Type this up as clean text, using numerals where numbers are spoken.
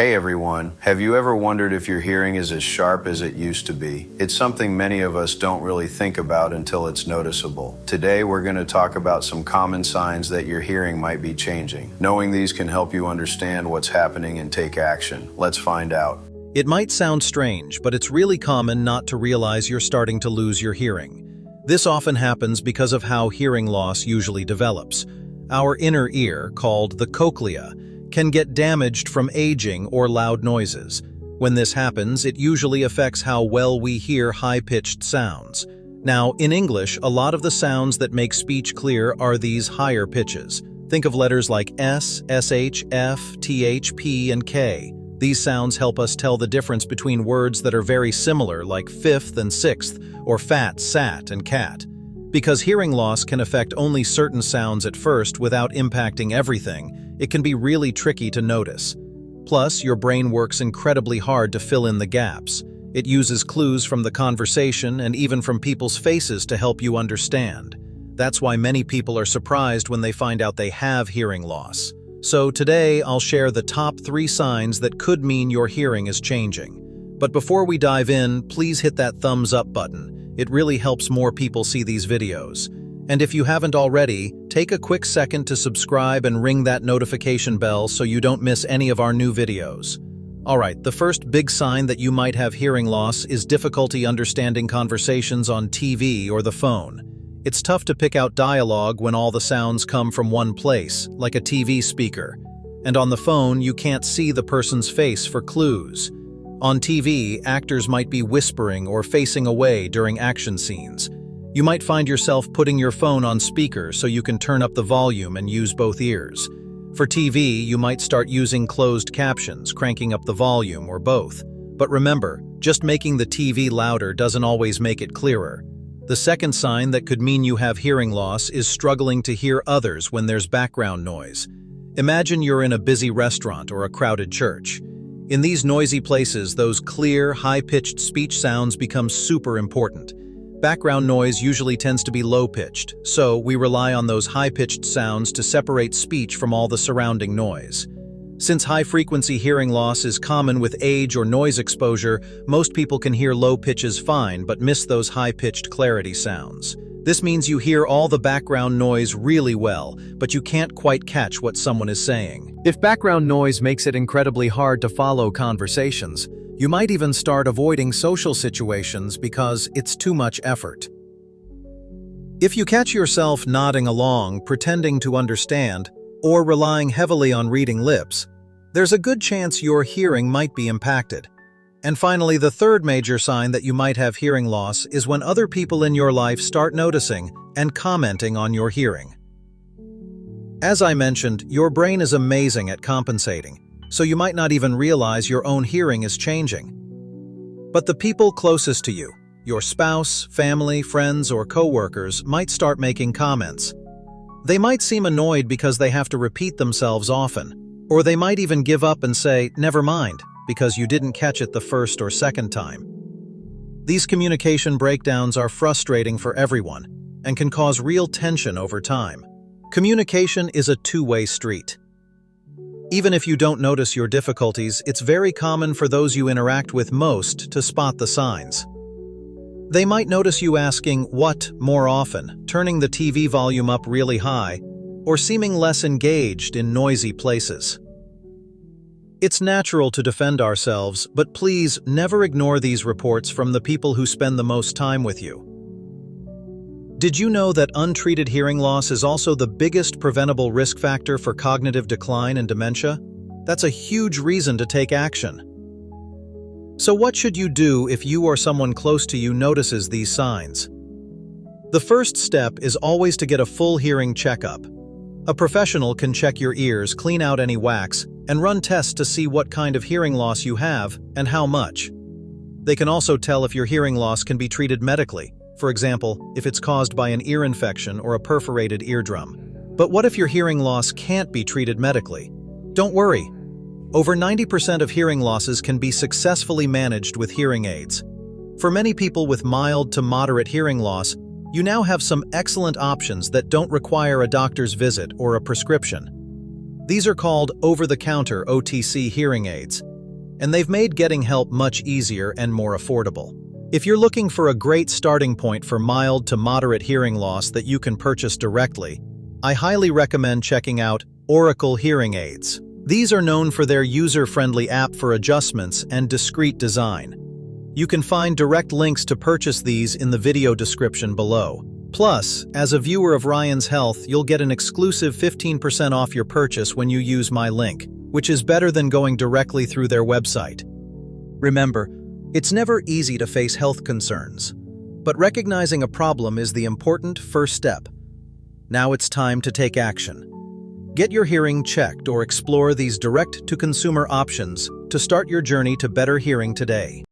Hey everyone, have you ever wondered if your hearing is as sharp as it used to be? It's something many of us don't really think about until it's noticeable. Today we're going to talk about some common signs that your hearing might be changing. Knowing these can help you understand what's happening and take action. Let's find out. It might sound strange, but it's really common not to realize you're starting to lose your hearing. This often happens because of how hearing loss usually develops. Our inner ear, called the cochlea, can get damaged from aging or loud noises. When this happens, it usually affects how well we hear high-pitched sounds. Now, in English, a lot of the sounds that make speech clear are these higher pitches. Think of letters like S, SH, F, TH, P, and K. These sounds help us tell the difference between words that are very similar, like fifth and sixth, or fat, sat, and cat. Because hearing loss can affect only certain sounds at first without impacting everything, it can be really tricky to notice. Plus, your brain works incredibly hard to fill in the gaps. It uses clues from the conversation and even from people's faces to help you understand. That's why many people are surprised when they find out they have hearing loss. So today, I'll share the top 3 signs that could mean your hearing is changing. But before we dive in, please hit that thumbs up button. It really helps more people see these videos. And if you haven't already, take a quick second to subscribe and ring that notification bell so you don't miss any of our new videos. Alright, the first big sign that you might have hearing loss is difficulty understanding conversations on TV or the phone. It's tough to pick out dialogue when all the sounds come from one place, like a TV speaker. And on the phone, you can't see the person's face for clues. On TV, actors might be whispering or facing away during action scenes. You might find yourself putting your phone on speaker so you can turn up the volume and use both ears. For TV, you might start using closed captions, cranking up the volume, or both. But remember, just making the TV louder doesn't always make it clearer. The second sign that could mean you have hearing loss is struggling to hear others when there's background noise. Imagine you're in a busy restaurant or a crowded church. In these noisy places, those clear, high-pitched speech sounds become super important. Background noise usually tends to be low-pitched, so we rely on those high-pitched sounds to separate speech from all the surrounding noise. Since high-frequency hearing loss is common with age or noise exposure, most people can hear low pitches fine but miss those high-pitched clarity sounds. This means you hear all the background noise really well, but you can't quite catch what someone is saying. If background noise makes it incredibly hard to follow conversations, you might even start avoiding social situations because it's too much effort. If you catch yourself nodding along, pretending to understand, or relying heavily on reading lips, there's a good chance your hearing might be impacted. And finally, the third major sign that you might have hearing loss is when other people in your life start noticing and commenting on your hearing. As I mentioned, your brain is amazing at compensating, so you might not even realize your own hearing is changing. But the people closest to you, your spouse, family, friends, or coworkers, might start making comments. They might seem annoyed because they have to repeat themselves often, or they might even give up and say, "Never mind," because you didn't catch it the first or second time. These communication breakdowns are frustrating for everyone and can cause real tension over time. Communication is a two-way street. Even if you don't notice your difficulties, it's very common for those you interact with most to spot the signs. They might notice you asking "what" more often, turning the TV volume up really high, or seeming less engaged in noisy places. It's natural to defend ourselves, but please never ignore these reports from the people who spend the most time with you. Did you know that untreated hearing loss is also the biggest preventable risk factor for cognitive decline and dementia? That's a huge reason to take action. So what should you do if you or someone close to you notices these signs? The first step is always to get a full hearing checkup. A professional can check your ears, clean out any wax, and run tests to see what kind of hearing loss you have and how much. They can also tell if your hearing loss can be treated medically. For example, if it's caused by an ear infection or a perforated eardrum. But what if your hearing loss can't be treated medically? Don't worry. Over 90% of hearing losses can be successfully managed with hearing aids. For many people with mild to moderate hearing loss, you now have some excellent options that don't require a doctor's visit or a prescription. These are called over-the-counter OTC hearing aids, and they've made getting help much easier and more affordable. If you're looking for a great starting point for mild to moderate hearing loss that you can purchase directly, I highly recommend checking out Oricle Hearing Aids. These are known for their user-friendly app for adjustments and discreet design. You can find direct links to purchase these in the video description below. Plus, as a viewer of Ryan's Health, you'll get an exclusive 15% off your purchase when you use my link, which is better than going directly through their website. Remember, it's never easy to face health concerns, but recognizing a problem is the important first step. Now it's time to take action. Get your hearing checked or explore these direct-to-consumer options to start your journey to better hearing today.